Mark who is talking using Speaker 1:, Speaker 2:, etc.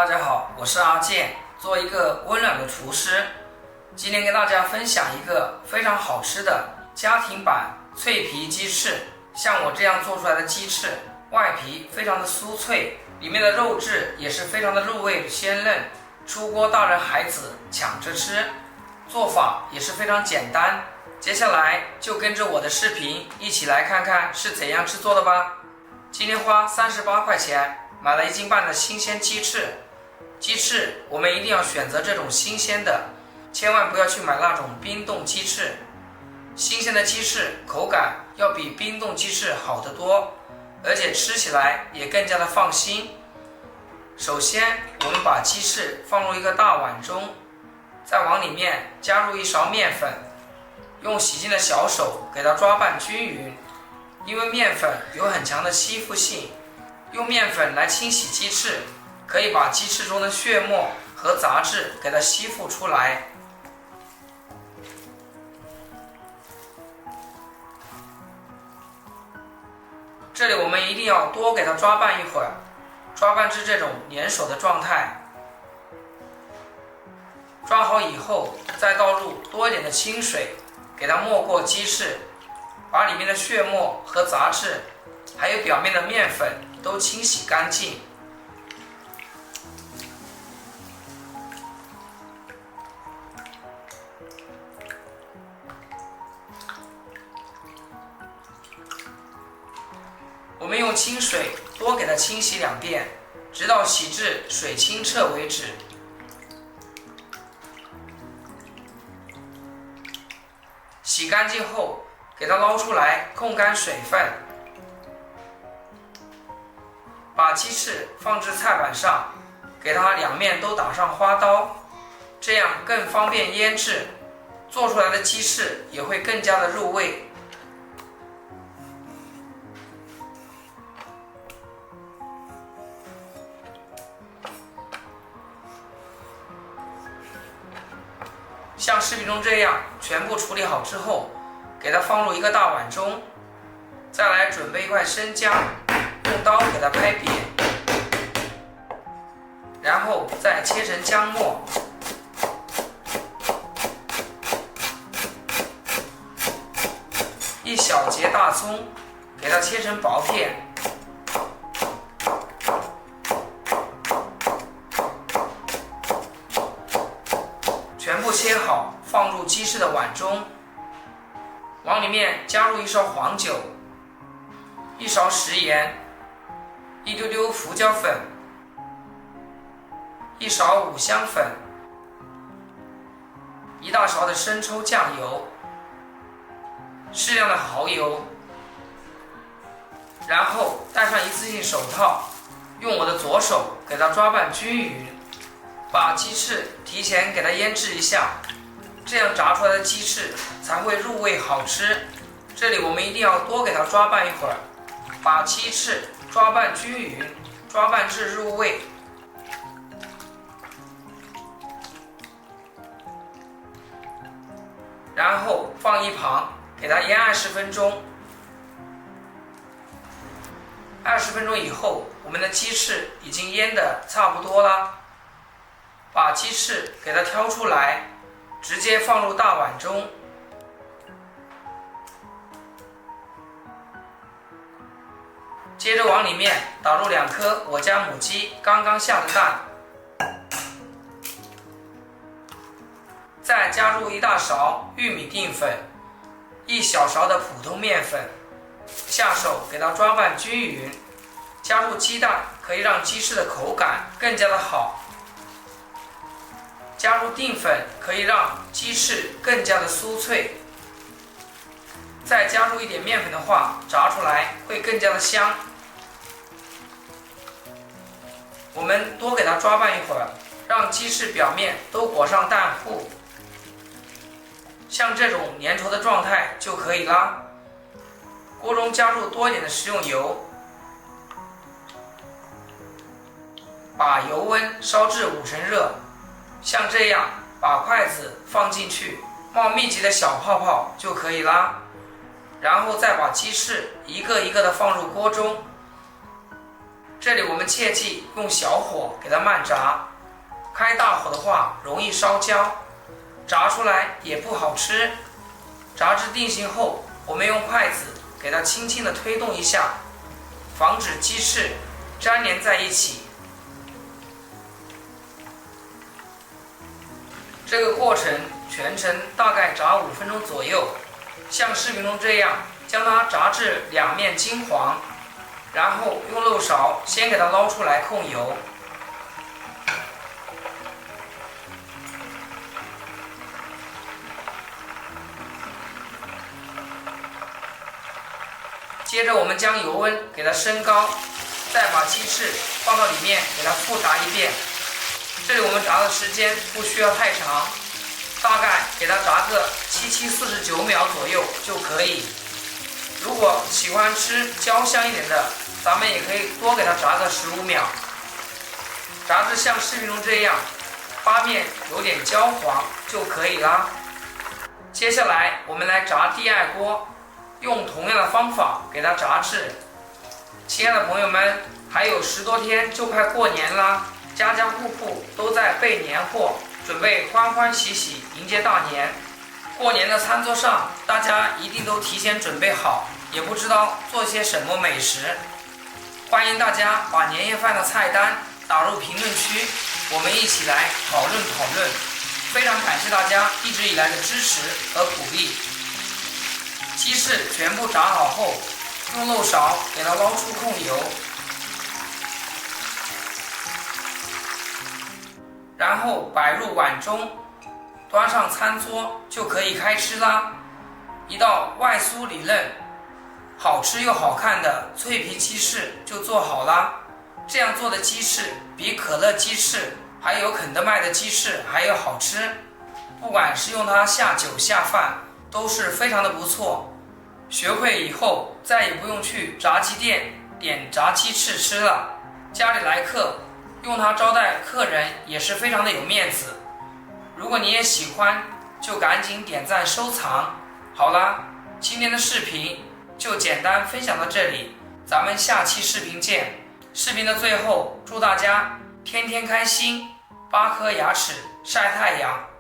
Speaker 1: 大家好，我是阿健，做一个温暖的厨师。今天跟大家分享一个非常好吃的家庭版脆皮鸡翅。像我这样做出来的鸡翅，外皮非常的酥脆，里面的肉质也是非常的入味鲜嫩，出锅大人孩子抢着吃。做法也是非常简单，接下来就跟着我的视频一起来看看是怎样制作的吧。今天花38块钱买了1斤半的新鲜鸡翅。鸡翅我们一定要选择这种新鲜的，千万不要去买那种冰冻鸡翅。新鲜的鸡翅口感要比冰冻鸡翅好得多，而且吃起来也更加的放心。首先我们把鸡翅放入一个大碗中，再往里面加入1勺面粉，用洗净的小手给它抓拌均匀。因为面粉有很强的吸附性，用面粉来清洗鸡翅，可以把鸡翅中的血沫和杂质给它吸附出来。这里我们一定要多给它抓拌一会儿，抓拌至这种粘手的状态。抓好以后，再倒入多一点的清水，给它没过鸡翅，把里面的血沫和杂质，还有表面的面粉都清洗干净。我们用清水多给它清洗2遍，直到洗至水清澈为止。洗干净后，给它捞出来，控干水分。把鸡翅放至菜板上，给它2面都打上花刀，这样更方便腌制，做出来的鸡翅也会更加的入味。像视频中这样全部处理好之后，给它放入一个大碗中，再来准备1块生姜，用刀给它拍扁，然后再切成姜末。1小节大葱，给它切成薄片。全部切好，放入鸡翅的碗中，往里面加入1勺黄酒、1勺食盐、一丢丢胡椒粉、1勺五香粉、1大勺的生抽酱油、适量的蚝油，然后戴上一次性手套，用我的左手给它抓拌均匀。把鸡翅提前给它腌制一下，这样炸出来的鸡翅才会入味好吃。这里我们一定要多给它抓拌一会儿，把鸡翅抓拌均匀，抓拌至入味。然后放一旁，给它腌20分钟。20分钟以后，我们的鸡翅已经腌得差不多了。把鸡翅给它挑出来，直接放入大碗中。接着往里面打入2颗我家母鸡刚刚下的蛋，再加入1大勺玉米淀粉，1小勺的普通面粉，下手给它抓拌均匀。加入鸡蛋可以让鸡翅的口感更加的好。加入淀粉可以让鸡翅更加的酥脆，再加入一点面粉的话，炸出来会更加的香。我们多给它抓拌一会儿，让鸡翅表面都裹上蛋糊，像这种粘稠的状态就可以啦。锅中加入多一点的食用油，把油温烧至5成热。像这样把筷子放进去，冒密集的小泡泡就可以啦。然后再把鸡翅一个一个的放入锅中，这里我们切记用小火给它慢炸，开大火的话容易烧焦，炸出来也不好吃。炸至定型后，我们用筷子给它轻轻地推动一下，防止鸡翅粘连在一起。这个过程全程大概炸5分钟左右，像视频中这样将它炸至两面金黄，然后用漏勺先给它捞出来控油。接着我们将油温给它升高，再把鸡翅放到里面给它复炸一遍。这里我们炸的时间不需要太长，大概给它炸个749秒左右就可以。如果喜欢吃焦香一点的，咱们也可以多给它炸个15秒。炸至像视频中这样，八面有点焦黄就可以啦。接下来我们来炸第二锅，用同样的方法给它炸至。亲爱的朋友们，还有10多天就快过年啦，家家户户都在备年货，准备欢欢喜喜迎接大年。过年的餐桌上，大家一定都提前准备好，也不知道做些什么美食。欢迎大家把年夜饭的菜单打入评论区，我们一起来讨论讨论。非常感谢大家一直以来的支持和鼓励。鸡翅全部炸好后，用漏勺给它捞出控油，然后摆入碗中，端上餐桌就可以开吃啦。一道外酥里嫩、好吃又好看的脆皮鸡翅就做好啦。这样做的鸡翅比可乐鸡翅还有肯德麦的鸡翅还要好吃，不管是用它下酒下饭都是非常的不错。学会以后再也不用去炸鸡店点炸鸡翅吃了，家里来客用它招待客人也是非常的有面子。如果你也喜欢，就赶紧点赞收藏。好啦，今天的视频就简单分享到这里，咱们下期视频见。视频的最后，祝大家天天开心，8颗牙齿晒太阳。